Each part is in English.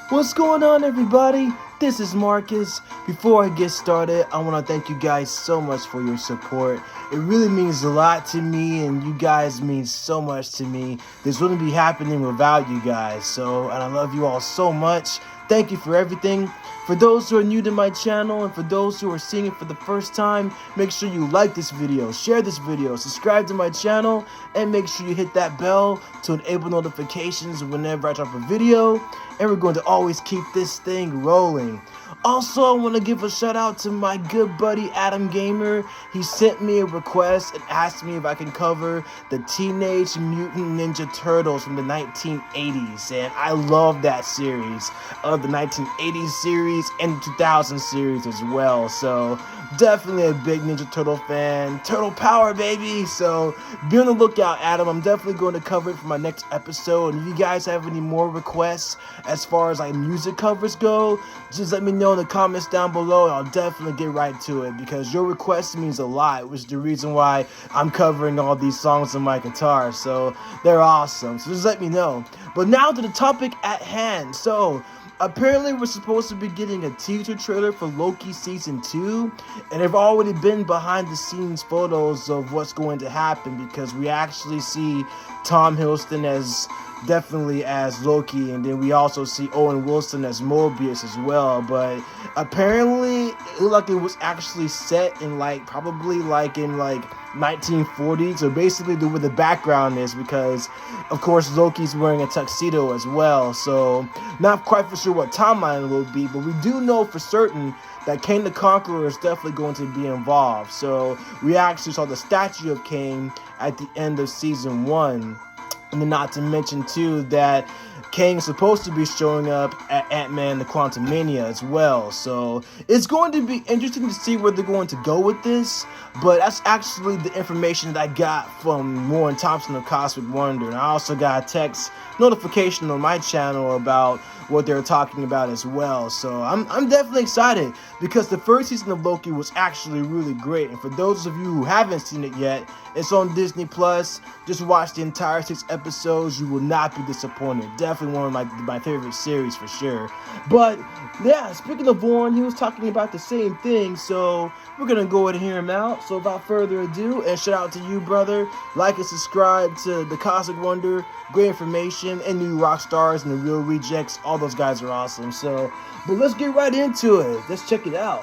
What's going on, everybody? This is Marcus. Before I get started, I want to thank you guys so much for your support. It really means a lot to me, and you guys mean so much to me. This wouldn't be happening without you guys, and I love you all so much. Thank you for everything. For those who are new to my channel and for those who are seeing it for the first time, make sure you like this video, share this video, subscribe to my channel, and make sure you hit that bell to enable notifications whenever I drop a video. And we're going to always keep this thing rolling. Also, I want to give a shout out to my good buddy Adam Gamer. He sent me a request and asked me if I can cover the Teenage Mutant Ninja Turtles from the 1980s. And I love that series. I love the 1980s series and the 2000 series as well. So definitely a big Ninja Turtle fan. Turtle power, baby. So be on the lookout, Adam. I'm definitely going to cover it for my next episode. And if you guys have any more requests as far as like music covers go, just let me know in the comments down below, and I'll definitely get right to it, because your request means a lot, which is the reason why I'm covering all these songs on my guitar. So they're awesome. So just let me know. But now to the topic at hand. So apparently we're supposed to be getting a teaser trailer for Loki Season 2, and there have already been behind the scenes photos of what's going to happen, because we actually see Tom Hiddleston definitely as Loki, and then we also see Owen Wilson as Mobius as well. But apparently it looked like it was actually set in probably in 1940s, so basically where the background is, because of course Loki's wearing a tuxedo as well. So not quite for sure what timeline it will be, but we do know for certain that Kang the Conqueror is definitely going to be involved. So we actually saw the statue of Kang at the end of season 1. And then not to mention, too, that Kang is supposed to be showing up at Ant-Man the Quantumania as well. So it's going to be interesting to see where they're going to go with this. But that's actually the information that I got from Warren Thompson of Cosmic Wonder. And I also got a text notification on my channel about what they're talking about as well. So I'm definitely excited, because the first season of Loki was actually really great. And for those of you who haven't seen it yet, it's on Disney Plus. Just watch the entire 6 episodes. You will not be disappointed. Definitely one of my favorite series for sure. But yeah, speaking of Warren, he was talking about the same thing. So we're gonna go ahead and hear him out. So without further ado, and shout out to you, brother. Like and subscribe to the Cosmic Wonder. Great information, and new rock stars and the real rejects. All those guys are awesome. But let's get right into it. Let's check it out.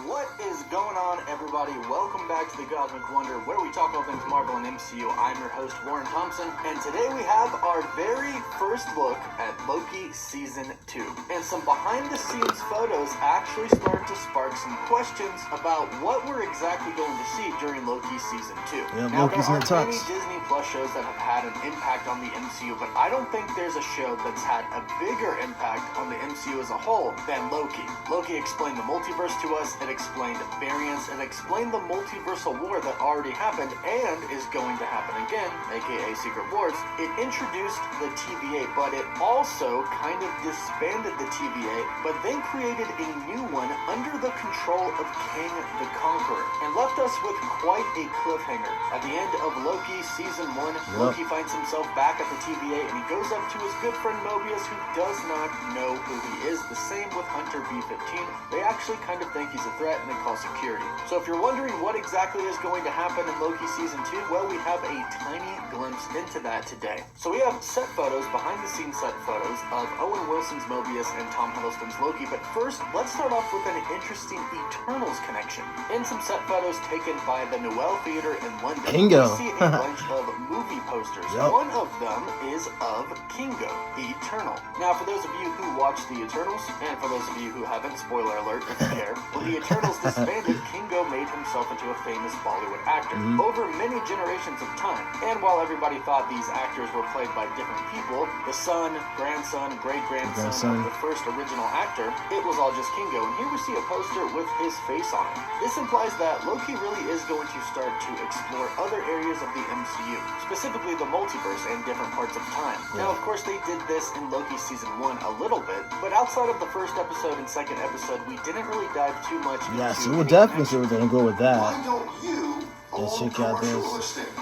What is going on, everybody? Welcome back to the Cosmic Wonder, where we talk all things Marvel and MCU. I'm your host, Warren Thompson, and today we have our very first look at Loki Season 2. And some behind-the-scenes photos actually start to spark some questions about what we're exactly going to see during Loki Season 2. Yeah, now, Loki's there in the are many tux. Disney Plus shows that have had an impact on the MCU, but I don't think there's a show that's had a bigger impact on the MCU as a whole than Loki. Loki explained the multiverse to us. It explained variants, and explained the multiversal war that already happened and is going to happen again, aka Secret Wars. It introduced the TVA, but it also kind of disbanded the TVA, but then created a new one under the control of Kang the Conqueror, and left us with quite a cliffhanger. At the end of Loki Season 1, Loki finds himself back at the TVA, and he goes up to his good friend Mobius, who does not know who he is. The same with Hunter B-15. They actually kind of think he's a threat, and they call security. So if you're wondering what exactly is going to happen in Loki Season 2, well, we have a tiny glimpse into that today. So we have set photos, behind the scenes set photos of Owen Wilson's Mobius and Tom Hiddleston's Loki. But first, let's start off with an interesting Eternals connection. In some set photos taken by the Noel Theatre in London, Kingo. we see a bunch of movie posters. Yep. One of them is of Kingo, the Eternal. Now, for those of you who watch the Eternals, and for those of you who haven't, spoiler alert if you care, when the Eternals disbanded, Kingo made himself into a famous Bollywood actor over many generations of time. And while everybody thought these actors were played by different people, the son, grandson, great-grandson of the first original actor, it was all just Kingo. And here we see a poster with his face on it. This implies that Loki really is going to start to explore other areas of the MCU, specifically the multiverse and different parts of time. Now, of course, they did this in Loki Season 1 a little bit, but outside of the first episode and second episode, we didn't really dive too much into... Yeah, so we'll definitely see we're gonna go with that. Why don't you Let's own check out commercial this. listing?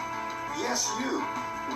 Yes, you.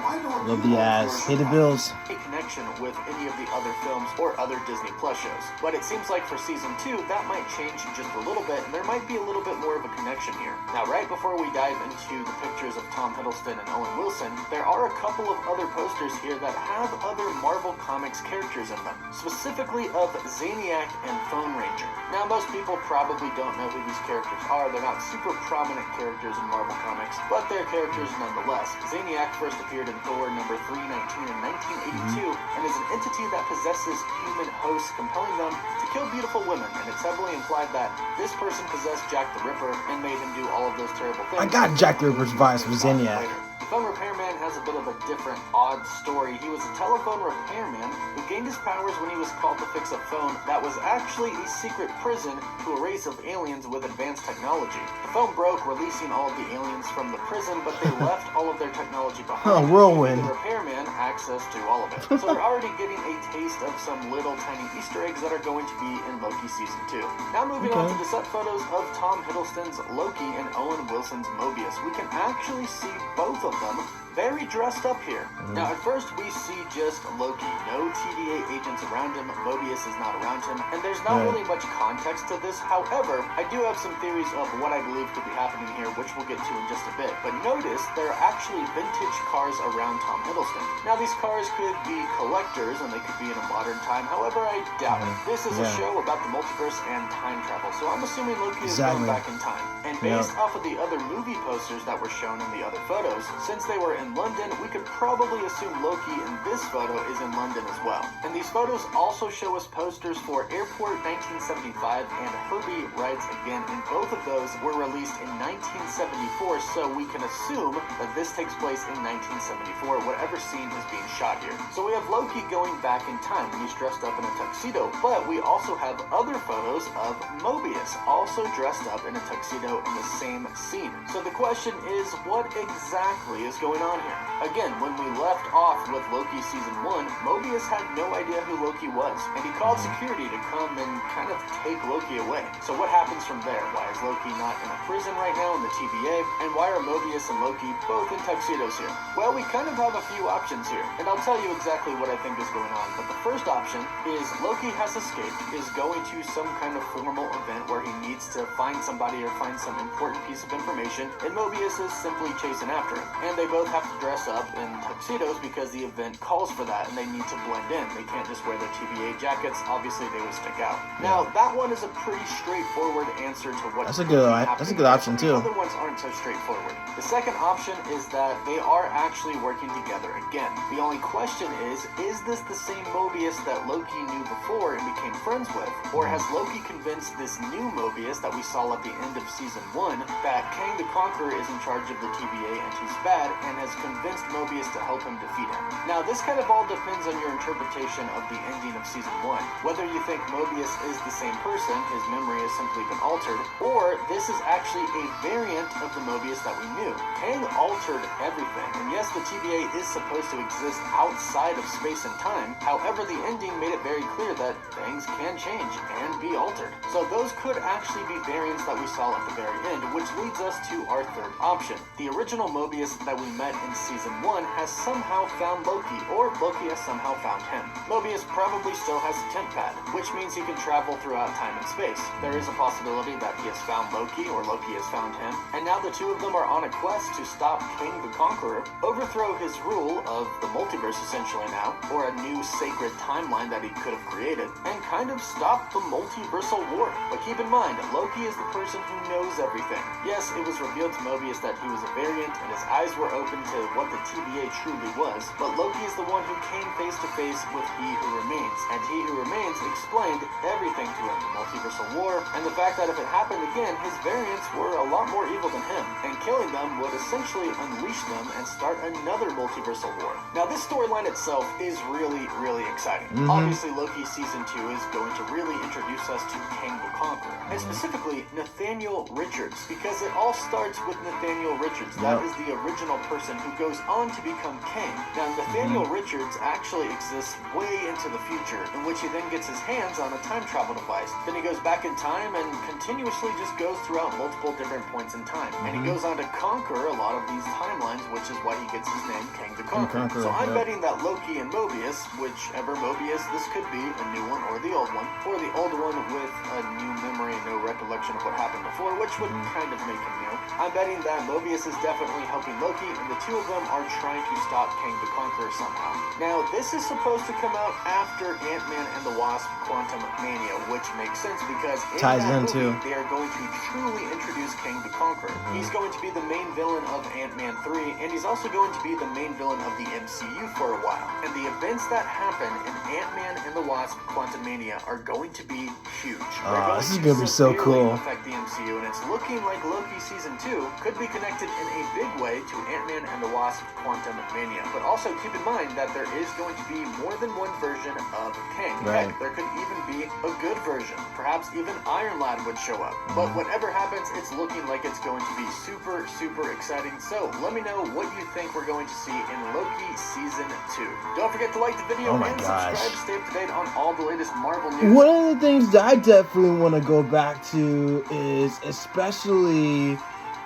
Why don't Love you the own ads. commercial Pay the bills. A connection connection with any of the other films or other Disney Plus shows. But it seems like for season 2, that might change just a little bit, and there might be a little bit more of a connection here. Now, right before we dive into the pictures of Tom Hiddleston and Owen Wilson, there are a couple of other posters here that have other Marvel Comics characters in them, specifically of Zaniac and Phone Ranger. Now, most people probably don't know who these characters are. They're not super prominent characters in Marvel Comics, but they're characters nonetheless. Zaniac first appeared in Thor number 319 in 1982 and is an entity that possesses human hosts, compelling them to kill beautiful women, and it's heavily implied that this person possessed Jack the Ripper and made him do all of those terrible things. I got Jack the Ripper's vibes with Zaniac. The phone repairman has a bit of a different, odd story. He was a telephone repairman who gained his powers when he was called to fix a phone that was actually a secret prison to a race of aliens with advanced technology. The phone broke, releasing all of the aliens from the prison, but they left all of their technology behind. Whirlwind. The repairman access to all of it. So they're already getting a taste of some little tiny Easter eggs that are going to be in Loki Season 2. Now moving on to the set photos of Tom Hiddleston's Loki and Owen Wilson's Mobius. We can actually see both of them very dressed up here. Now, at first, we see just Loki. No TVA agents around him. Mobius is not around him. And there's not really much context to this. However, I do have some theories of what I believe could be happening here, which we'll get to in just a bit. But notice there are actually vintage cars around Tom Hiddleston. Now, these cars could be collectors, and they could be in a modern time. However, I doubt it. This is a show about the multiverse and time travel. So I'm assuming Loki is going back in time. And based off of the other movie posters that were shown in the other photos, since they were in London, we could probably assume Loki in this photo is in London as well. And these photos also show us posters for Airport 1975 and Herbie Rides Again, and both of those were released in 1974, so we can assume that this takes place in 1974, whatever scene is being shot here. So we have Loki going back in time, and he's dressed up in a tuxedo, but we also have other photos of Mobius, also dressed up in a tuxedo in the same scene. So the question is, what exactly is going on here? Again, when we left off with Loki Season 1, Mobius had no idea who Loki was, and he called security to come and kind of take Loki away. So what happens from there? Why is Loki not in a prison right now in the TVA? And why are Mobius and Loki both in tuxedos here? Well, we kind of have a few options here, and I'll tell you exactly what I think is going on. But the first option is Loki has escaped, is going to some kind of formal event where he needs to find somebody or find some important piece of information, and Mobius is simply chasing after him. And they both have to dress up in tuxedos because the event calls for that, and they need to blend in. They can't just wear their TVA jackets. Obviously, they would stick out. Now, that one is a pretty straightforward answer to what that's a good option too. The other ones aren't so straightforward. The second option is that they are actually working together again. The only question is this the same Mobius that Loki knew before and became friends with, or has Loki convinced this new Mobius that we saw at the end of Season 1 that Kang the Conqueror is in charge of the TVA and he's bad, and has convinced Mobius to help him defeat him? Now, this kind of all depends on your interpretation of the ending of Season 1. Whether you think Mobius is the same person, his memory has simply been altered, or this is actually a variant of the Mobius that we knew. Kang altered everything, and yes, the TVA is supposed to exist outside of space and time. However, the ending made it very clear that things can change and be altered. So those could actually be variants that we saw at the very end, which leads us to our third option. The original Mobius that we met in Season 1 has somehow found Loki, or Loki has somehow found him. Mobius probably still has a temp pad, which means he can travel throughout time and space. There is a possibility that he has found Loki, or Loki has found him, and now the two of them are on a quest to stop Kang the Conqueror, overthrow his rule of the multiverse essentially now, or a new sacred timeline that he could have created, and kind of stop the multiversal war. But keep in mind, Loki is the person who knows everything. Yes, it was revealed to Mobius that he was a variant, and his eyes were open to what the TVA truly was, but Loki is the one who came face to face with He Who Remains, and He Who Remains explained everything to him, the multiversal war, and the fact that if it happened again, his variants were a lot more evil than him, and killing them would essentially unleash them and start another multiversal war. Now, this storyline itself is really, really exciting. Obviously, Loki Season 2 is going to really introduce us to Kang the Conqueror, and specifically Nathaniel Richards, because it all starts with Nathaniel Richards. That is the original person who goes on to become Kang. Now, Nathaniel Richards actually exists way into the future, in which he then gets his hands on a time travel device. Then he goes back in time and continuously just goes throughout multiple different points in time. And he goes on to conquer a lot of these timelines, which is why he gets his name Kang the Conqueror. So I'm betting that Loki and Mobius, whichever Mobius this could be, a new one or the old one, or the old one with a new memory and no recollection of what happened before, which would kind of make him new. I'm betting that Mobius is definitely helping Loki, and the two of them are trying to stop Kang the Conqueror somehow. Now, this is supposed to come out after Ant-Man and the Wasp: Quantum Mania, which makes sense because in that movie, they are going to truly introduce Kang the Conqueror. He's going to be the main villain of Ant-Man 3, and he's also going to be the main villain of the MCU for a while. And the events that happen in Ant-Man and the Wasp: Quantum Mania are going to be huge. This is going to be so cool. Affect the MCU, and it's looking like Loki Season 2 could be connected in a big way to Ant-Man and the Wasp: Quantum Mania. But also keep in mind that there is going to be more than one version of Kang. Heck, there could even be a good version. Perhaps even Iron Lad would show up. But whatever happens, it's looking like it's going to be super, super exciting. So let me know what you think we're going to see in Loki Season 2. Don't forget to like the video and subscribe to stay up to date on all the latest Marvel news. One of the things that I definitely want to go back to is, especially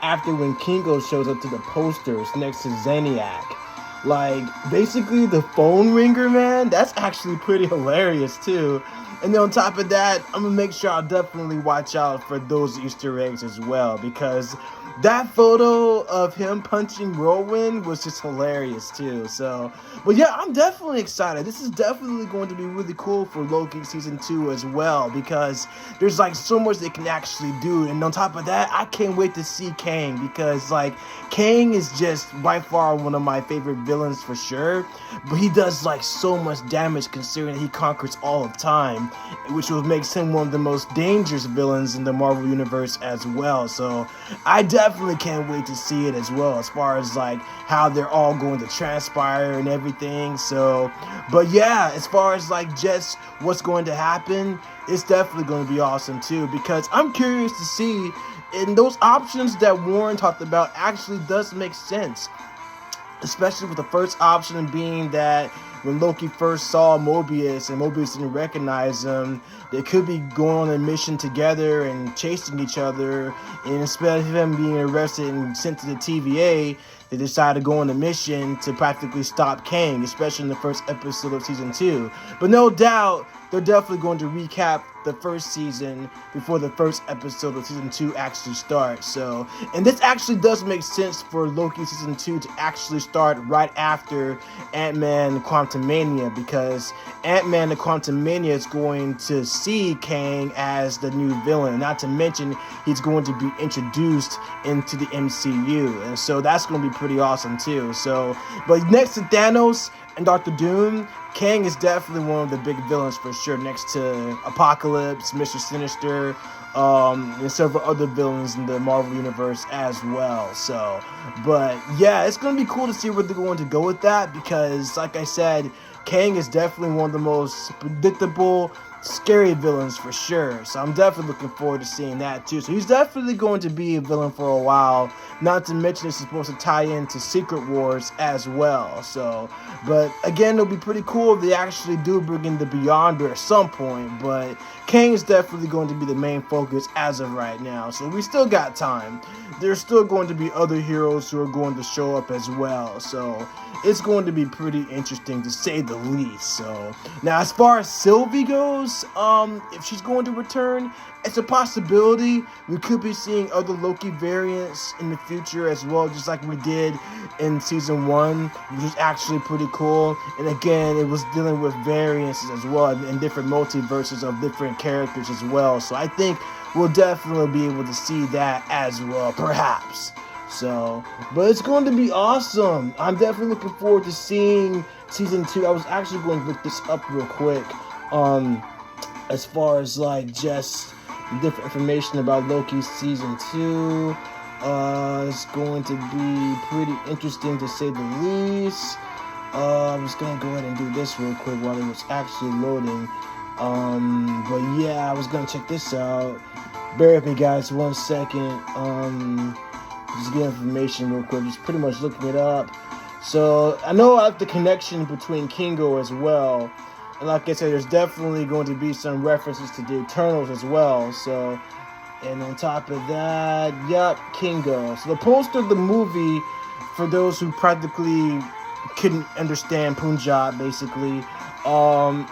after when Kingo shows up to the posters next to Zeniac. Like, basically the phone ringer, man, that's actually pretty hilarious too. And then on top of that, I'm going to make sure I'll definitely watch out for those Easter eggs as well, because that photo of him punching Whirlwind was just hilarious too. So, but yeah, I'm definitely excited. This is definitely going to be really cool for Loki Season 2 as well, because there's like so much they can actually do. And on top of that, I can't wait to see Kang, because like Kang is just by far one of my favorite villains for sure. But he does like so much damage considering he conquers all of time, which will make him one of the most dangerous villains in the Marvel Universe as well. So I definitely can't wait to see it as well, as far as like how they're all going to transpire and everything. So, but yeah, as far as like just what's going to happen, it's definitely going to be awesome too, because I'm curious to see, and those options that Warren talked about actually does make sense. Especially with the first option being that when Loki first saw Mobius and Mobius didn't recognize him, they could be going on a mission together and chasing each other. And instead of him being arrested and sent to the TVA, they decided to go on a mission to practically stop Kang, especially in the first episode of Season 2. But no doubt, they're definitely going to recap the first season before the first episode of Season 2 actually starts. So, and this actually does make sense for Loki Season 2 to actually start right after Ant-Man Quantumania, because Ant-Man and Quantumania is going to see Kang as the new villain. Not to mention, he's going to be introduced into the MCU. And so that's going to be pretty awesome too. So, but next to Thanos and Doctor Doom, Kang is definitely one of the big villains for sure, next to Apocalypse, Mr. Sinister, and several other villains in the Marvel Universe as well. So, but yeah, it's going to be cool to see where they're going to go with that, because like I said, Kang is definitely one of the most predictable, scary villains for sure. So I'm definitely looking forward to seeing that too. So he's definitely going to be a villain for a while. Not to mention this is supposed to tie into Secret Wars as well. So, but again, it'll be pretty cool if they actually do bring in the Beyonder at some point. But Kang is definitely going to be the main focus as of right now. So we still got time. There's still going to be other heroes who are going to show up as well. So it's going to be pretty interesting to say the least. So now, as far as Sylvie goes, if she's going to return, it's a possibility. We could be seeing other Loki variants in the future as well, just like we did in Season 1, which was actually pretty cool. And again, it was dealing with variances as well, and different multiverses of different characters as well. So I think we'll definitely be able to see that as well, perhaps. So, but it's going to be awesome. I'm definitely looking forward to seeing Season 2. I was actually going to look this up real quick. As far as like just different information about Loki Season 2. It's going to be pretty interesting to say the least. I'm just going to go ahead and do this real quick while it was actually loading. But yeah, I was gonna check this out. Bear with me, guys, 1 second. Just get information real quick. Just pretty much looking it up. So I know I have the connection between Kingo as well, and like I said, there's definitely going to be some references to the Eternals as well. So, and on top of that, yep, Kingo. So the poster of the movie, for those who practically couldn't understand Punjab, basically,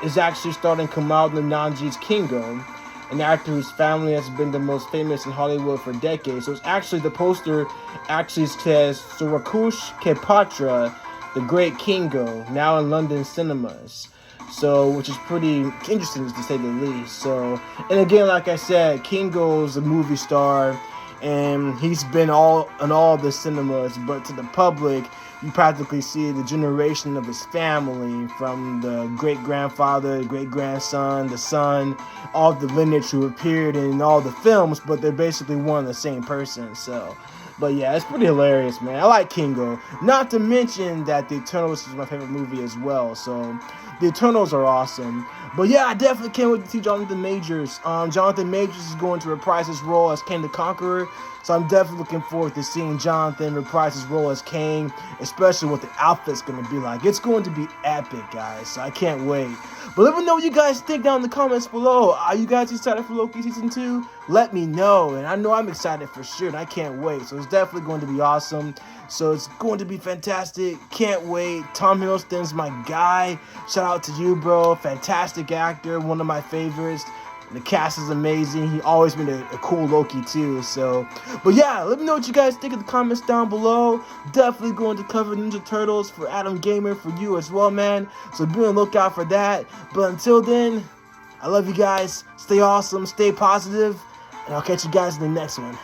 is actually starting Kamal Nanji's Kingo, an actor whose family has been the most famous in Hollywood for decades. So it's actually, the poster actually says Surakush Ke Patra, the Great Kingo, now in London cinemas. So, which is pretty interesting to say the least. So, and again, like I said, Kingo's a movie star, and he's been all in all the cinemas, but to the public, you practically see the generation of his family, from the great-grandfather, the great-grandson, the son, all the lineage who appeared in all the films, but they're basically one and the same person. So, but yeah, it's pretty hilarious, man. I like Kingo. Not to mention that The Eternals is my favorite movie as well. So, The Eternals are awesome. But yeah, I definitely can't wait to see Jonathan Majors. Jonathan Majors is going to reprise his role as Kang the Conqueror. So I'm definitely looking forward to seeing Jonathan reprise his role as Kang, especially what the outfit's going to be like. It's going to be epic, guys. So I can't wait. But let me know what you guys think down in the comments below. Are you guys excited for Loki Season 2? Let me know. And I know I'm excited for sure, and I can't wait. So it's definitely going to be awesome. So it's going to be fantastic. Can't wait. Tom Hiddleston's my guy. Shout out to you, bro. Fantastic actor. One of my favorites. The cast is amazing. He always been a cool Loki too. So, but yeah, let me know what you guys think in the comments down below. Definitely going to cover Ninja Turtles for Adam Gamer for you as well, man. So be on the lookout for that. But until then, I love you guys. Stay awesome. Stay positive. And I'll catch you guys in the next one.